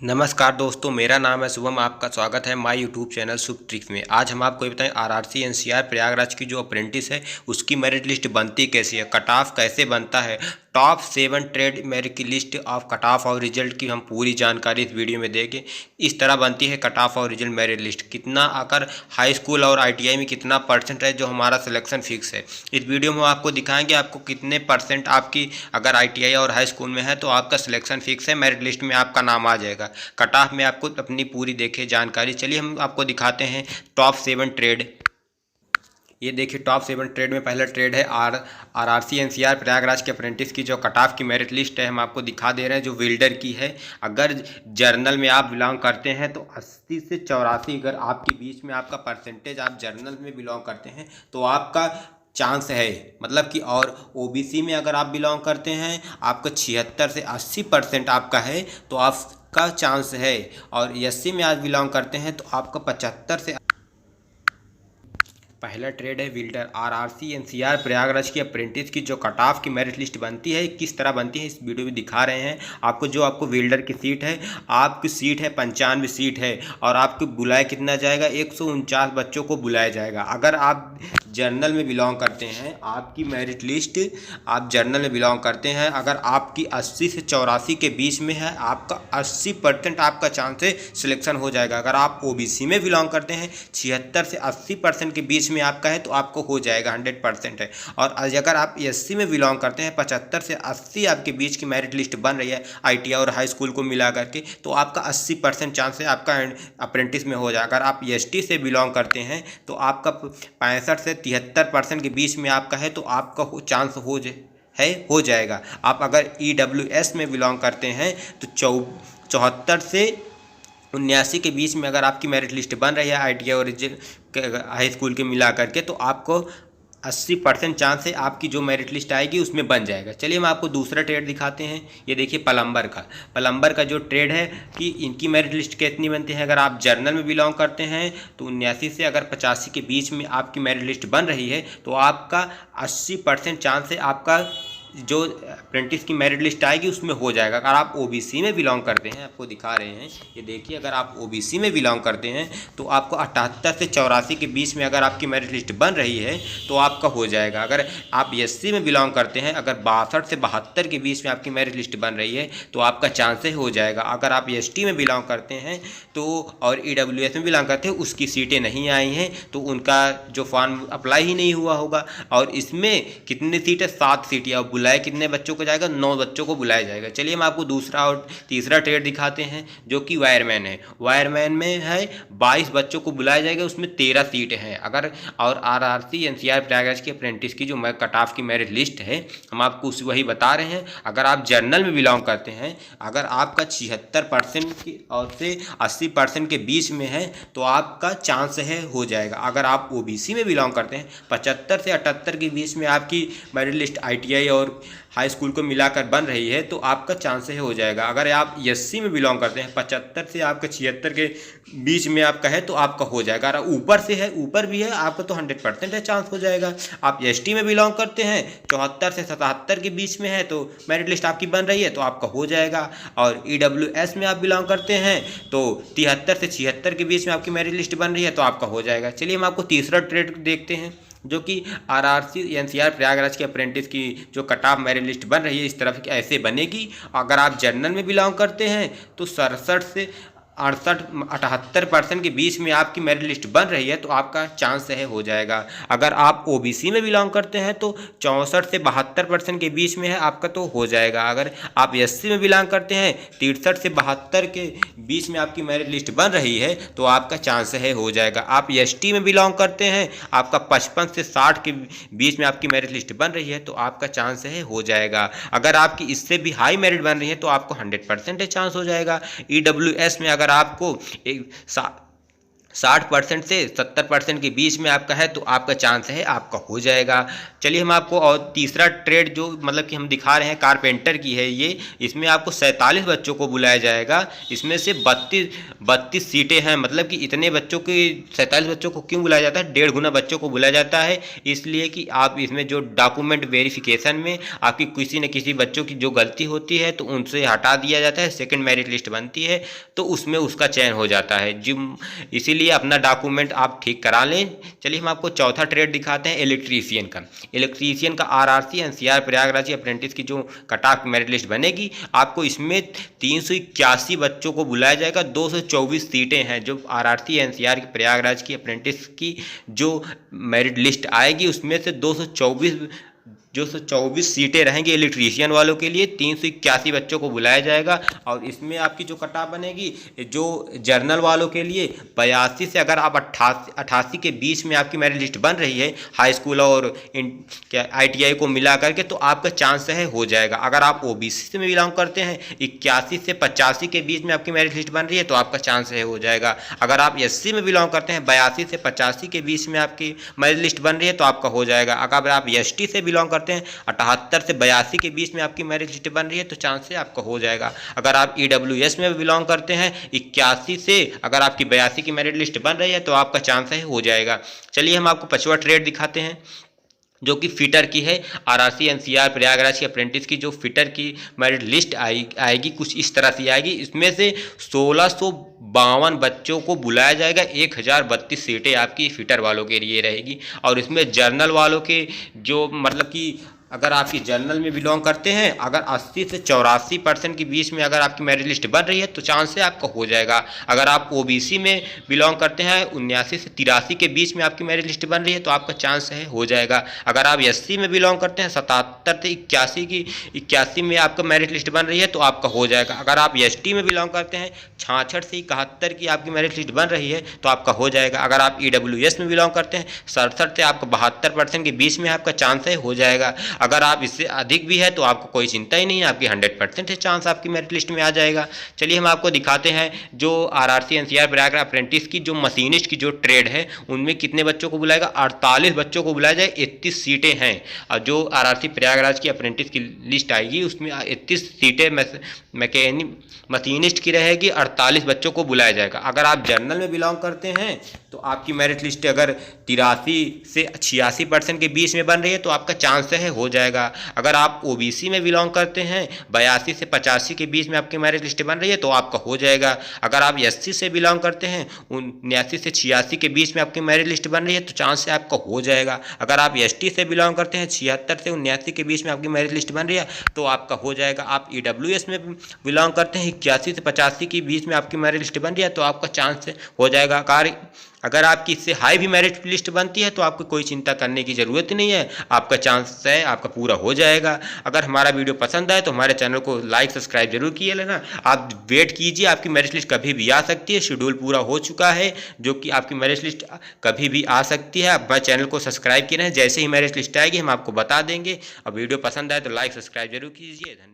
नमस्कार दोस्तों, मेरा नाम है शुभम। आपका स्वागत है my YouTube channel Shubh tricks में। आज हम आपको ये बताएं आरआरसी एनसीआर प्रयागराज की जो अप्रेंटिस है उसकी मेरिट लिस्ट बनती कैसी है, कट ऑफ कैसे बनता है, टॉप 7 ट्रेड मेरिट की लिस्ट ऑफ कट ऑफ और रिजल्ट की हम पूरी जानकारी इस वीडियो में देंगे। इस तरह बनती है कट ऑफ और रिजल्ट मेरिट लिस्ट। कितना आकर हाई स्कूल और आईटीआई में कितना परसेंट है जो हमारा सिलेक्शन फिक्स है, इस वीडियो में आपको दिखाएंगे। आपको कितने परसेंट आपकी अगर आईटीआई और हाई स्कूल में है तो आपका सिलेक्शन फिक्स है, मेरिट लिस्ट में आपका नाम आ जाएगा। कट ऑफ में आपको अपनी पूरी देखे जानकारी। चलिए हम आपको दिखाते हैं टॉप 7 ट्रेड। ये देखिए टॉप 7 ट्रेड में पहला ट्रेड है आरआरसी एनसीआर प्रयागराज के अप्रेंटिस की जो कट ऑफ की मेरिट लिस्ट है हम आपको दिखा दे रहे हैं, जो वेल्डर की है। अगर जर्नल में आप बिलोंग करते हैं तो 80 से 84 अगर आपके बीच में आपका परसेंटेज आप जर्नल में बिलोंग करते हैं तो आपका चांस है, मतलब कि। और ओबीसी में अगर आप बिलोंग करते हैं आपका 76 से 80% आपका है तो आपका चांस है। और एससी में आज बिलोंग करते हैं तो आपका 75 से। पहला ट्रेड है विल्डर आरआरसी एनसीआर प्रयागराज की अप्रेंटिस की जो कट ऑफ की मेरिट लिस्ट बनती है, किस तरह बनती है इस वीडियो में दिखा रहे हैं आपको। जो आपको विल्डर की सीट है, आपकी सीट है 95 सीट है और आपको बुलाया कितना जाएगा, 149 बच्चों को बुलाया जाएगा। अगर आप जर्नल में बिलोंग करते हैं, आपकी मेरिट लिस्ट आप जर्नल में बिलोंग करते हैं, अगर आपकी 80 से 84 के बीच में है, आपका 80% आपका चांस है सिलेक्शन हो जाएगा। अगर आप ओबीसी में बिलोंग करते हैं 76 से 80% के बीच में आपका है तो आपको हो जाएगा, 100% है। और अगर आप एससी में बिलोंग करते हैं 75 से 80 आपके बीच की मेरिट लिस्ट बन रही है आईटीआई और हाई स्कूल को मिला करके, तो आपका 80% चांस है आपका अप्रेंटिस में हो जाएगा। अगर आप एसटी से बिलोंग करते हैं तो आपका 65 से 73% के बीच में आपका है तो आपका चांस हो जाएगा। आप अगर ईडब्ल्यूएस में बिलोंग करते हैं तो 74 से 79 के बीच में अगर आपकी मेरिट लिस्ट बन रही है आईटीआई और हाई स्कूल के मिला करके, तो आपको 80% चांस है आपकी जो मेरिट लिस्ट आएगी उसमें बन जाएगा। चलिए हम आपको दूसरा ट्रेड दिखाते हैं। ये देखिए प्लम्बर का जो ट्रेड है कि इनकी मेरिट लिस्ट कितनी बनती है। अगर आप जर्नल में बिलोंग करते हैं तो 79 से अगर 85 के बीच में आपकी मेरिट लिस्ट बन रही है तो आपका 80% चांस है आपका जो अप्रेंटिस की मेरिट लिस्ट आएगी उसमें हो जाएगा। अगर आप ओबीसी में बिलोंग करते हैं, आपको दिखा रहे हैं, ये देखिए अगर आप ओबीसी में बिलोंग करते हैं तो आपको 78 से 84 के बीच में अगर आपकी मेरिट लिस्ट बन रही है तो आपका हो जाएगा। अगर आप एससी में बिलोंग करते हैं, अगर 62 से 72 के बीच में आपकी मेरिट लिस्ट बन रही है तो आपका चांस हो जाएगा। अगर आप एसटी में बिलोंग करते हैं तो और ईडब्ल्यूएस में बिलोंग करते हैं, उसकी सीटें नहीं आई हैं तो उनका जो फॉर्म अप्लाई ही नहीं हुआ होगा। और इसमें कितनी सीट है, 7 सीटें। और बुलाया कितने बच्चों को जाएगा, 9 बच्चों को बुलाया जाएगा। चलिए हम आपको दूसरा और तीसरा ट्रेड दिखाते हैं जो कि वायरमैन है। वायरमैन में है 22 बच्चों को बुलाया जाएगा, उसमें 13 सीटें हैं। अगर और आरआरसी एनसीआर प्रयागराज के अप्रेंटिस की जो कट ऑफ की मेरिट लिस्ट है हम आपको वही बता रहे हैं। अगर आप जर्नल में बिलोंग करते हैं, अगर आपका 76% की और से 80% के बीच में है तो आपका चांस है हो जाएगा। अगर आप ओबीसी में बिलोंग करते हैं 75 से 78 के बीच में आपकी मेरिट लिस्ट आईटीआई और हाई स्कूल को मिलाकर बन रही है तो आपका चांस है हो जाएगा। अगर आप एससी में बिलोंग करते हैं 75 से आपका 76 के बीच में आपका है तो आपका हो जाएगा। अगर ऊपर से है, ऊपर भी है, आपका तो 100% है चांस हो जाएगा। आप एसटी में बिलोंग करते हैं 74 से 77 के बीच में है तो मेरिट लिस्ट आपकी बन रही है तो आपका हो जाएगा। और ईडब्ल्यूएस में आप बिलोंग करते हैं तो 73 से 76 के बीच में आपकी मेरिट लिस्ट बन रही है तो आपका हो जाएगा। चलिए हम आपको तीसरा ट्रेड देखते हैं जो कि आरआरसी एनसीआर प्रयागराज के अप्रेंटिस की जो कट ऑफ मेरिट लिस्ट बन रही है इस तरफ ऐसे बनेगी। अगर आप जर्नल में बिलोंग करते हैं तो 67 से 68-78% के बीच में आपकी मेरिट लिस्ट बन रही है तो आपका चांस है हो जाएगा। अगर आप ओबीसी में बिलोंग करते हैं तो 64 से 72% के बीच में है, आपका तो हो जाएगा। अगर आप एससी में बिलोंग करते हैं 63 से 72 के बीच में आपकी मेरिट लिस्ट बन रही है तो आपका चांस है हो जाएगा। आप एसटी में बिलोंग करते हैं, आपका 55 से 60 के बीच में आपकी मेरिट लिस्ट बन रही है तो आपका चांस है हो जाएगा। अगर आपकी इससे भी हाई मेरिट बन रही है तो आपको 100% चांस हो जाएगा। ईडब्ल्यूएस में अगर आपको 60% से 70% के बीच में आपका है तो आपका चांस है आपका हो जाएगा। चलिए हम आपको और तीसरा ट्रेड जो मतलब कि हम दिखा रहे हैं कारपेंटर की है ये, इसमें आपको 47 बच्चों को बुलाया जाएगा। इसमें से 32 सीटें हैं, मतलब कि इतने बच्चों की 47 बच्चों को क्यों बुलाया जाता है, 1.5 गुना बच्चों को बुलाया जाता है, इसलिए कि आप इसमें जो डॉक्यूमेंट वेरिफिकेशन में आपकी किसी न किसी बच्चों की जो गलती होती है तो उनसे हटा दिया जाता है, सेकेंड मेरिट लिस्ट बनती है तो उसमें उसका चयन हो जाता है जी, इसीलिए अपना डॉक्यूमेंट आप ठीक करा लें। चलिए हम आपको चौथा ट्रेड दिखाते हैं इलेक्ट्रीशियन का। इलेक्ट्रीशियन का आरआरसी एनसीआर प्रयागराज अप्रेंटिस की जो कट ऑफ मेरिट लिस्ट बनेगी, आपको इसमें 381 बच्चों को बुलाया जाएगा। 224 सीटें हैं जो आरआरसी एनसीआर की प्रयागराज की अप्रेंटिस की जो मेरिट लिस्ट आएगी उसमें से 224 सीटें रहेंगी इलेक्ट्रीशियन वालों के लिए। 381 बच्चों को बुलाया जाएगा और इसमें आपकी जो कट ऑफ बनेगी जो जर्नल वालों के लिए 82 से, अगर आप 88 के बीच में आपकी मेरिट लिस्ट बन रही है हाई स्कूल और ITI को मिला करके, तो आपका चांस है हो जाएगा। अगर आप OBC से बिलोंग करते हैं 81 से 85 के बीच में आपकी मेरिट लिस्ट बन रही है तो आपका चांस है हो जाएगा। अगर आप SC में बिलोंग करते हैं 82 से 85 के बीच में आपकी मेरिट लिस्ट बन रही है तो आपका हो जाएगा। अगर आप ST से बिलोंग करते हैं 78 से 82 के बीच में आपकी मेरिट लिस्ट बन रही है तो चांस है आपका हो जाएगा। अगर आप EWS में बिलोंग करते हैं 81 से अगर आपकी 82 की मेरिट लिस्ट बन रही है तो आपका चांस है हो जाएगा। चलिए हम आपको 5वां ट्रेड दिखाते हैं जो कि फिटर की है। आरआरसी एनसीआर प्रयागराज के अप्रेंटिस की जो फिटर की मेरिट लिस्ट आएगी कुछ इस तरह से आएगी। इसमें से 1652 बच्चों को बुलाया जाएगा। 1032 सीटें आपकी फिटर वालों के लिए रहेगी और इसमें जर्नल वालों के जो मतलब कि अगर आपकी जर्नल में बिलोंग करते हैं, अगर 80 से 84% के बीच में अगर आपकी मेरिट लिस्ट बन रही है तो चांस है आपका हो जाएगा। अगर आप OBC में बिलोंग करते हैं 79 से 83 के बीच में आपकी मेरिट लिस्ट बन रही है तो आपका चांस है हो जाएगा। अगर आप SC में बिलोंग करते हैं 77 से 81 में आपका मेरिट लिस्ट बन रही है तो आपका हो जाएगा। अगर आप ST में बिलोंग करते हैं 66 से 71 की आपकी मेरिट लिस्ट बन रही है तो आपका हो जाएगा। अगर आप EWS में बिलोंग करते हैं 67 से आपका 72% के बीच में आपका चांस है हो जाएगा। अगर आप इससे अधिक भी है तो आपको कोई चिंता ही नहीं है, आपकी 100% है चांस आपकी मेरिट लिस्ट में आ जाएगा। चलिए हम आपको दिखाते हैं जो आरआरसी एनसीआर प्रयागराज अप्रेंटिस की जो मशीनिस्ट की जो ट्रेड है उनमें कितने बच्चों को बुलाएगा। 48 बच्चों को बुलाया जाए। 31 सीटें हैं और जो आरआरसी प्रयागराज की अप्रेंटिस की लिस्ट आएगी उसमें 31 सीटें मशीनिस्ट की रहेगी। 48 बच्चों को बुलाया जाएगा। अगर आप जर्नल में बिलोंग करते हैं तो आपकी मेरिट लिस्ट अगर 83 से 86% के बीच में बन रही है तो आपका चांस है हो जाएगा। अगर आप OBC में बिलोंग करते हैं 82 से 85 के बीच में आपकी मेरिट लिस्ट बन रही है तो आपका हो जाएगा। अगर आप SC से बिलोंग करते हैं 79 से 86 के बीच में आपकी मेरिट लिस्ट बन रही है तो चांस है आपका हो जाएगा। अगर आप ST से बिलोंग करते हैं 76 से 79 के बीच में आपकी मेरिट लिस्ट बन रही है तो आपका हो जाएगा। आप EWS में बिलोंग करते हैं 81 से 85 के बीच में आपकी मेरिट लिस्ट बन रही है तो आपका चांस हो जाएगा। अगर आपकी इससे हाई भी मेरिट लिस्ट बनती है तो आपको कोई चिंता करने की ज़रूरत ही नहीं है, आपका चांस है आपका पूरा हो जाएगा। अगर हमारा वीडियो पसंद आए तो हमारे चैनल को लाइक सब्सक्राइब जरूर किए लेना। आप वेट कीजिए, आपकी मेरिट लिस्ट कभी भी आ सकती है। शेड्यूल पूरा हो चुका है जो कि आपकी मेरिट लिस्ट कभी भी आ सकती है। आप हमारे चैनल को सब्सक्राइब किए रहें, जैसे ही मेरिट लिस्ट आएगी हम आपको बता देंगे। और वीडियो पसंद आए तो लाइक सब्सक्राइब जरूर कीजिए। धन्यवाद।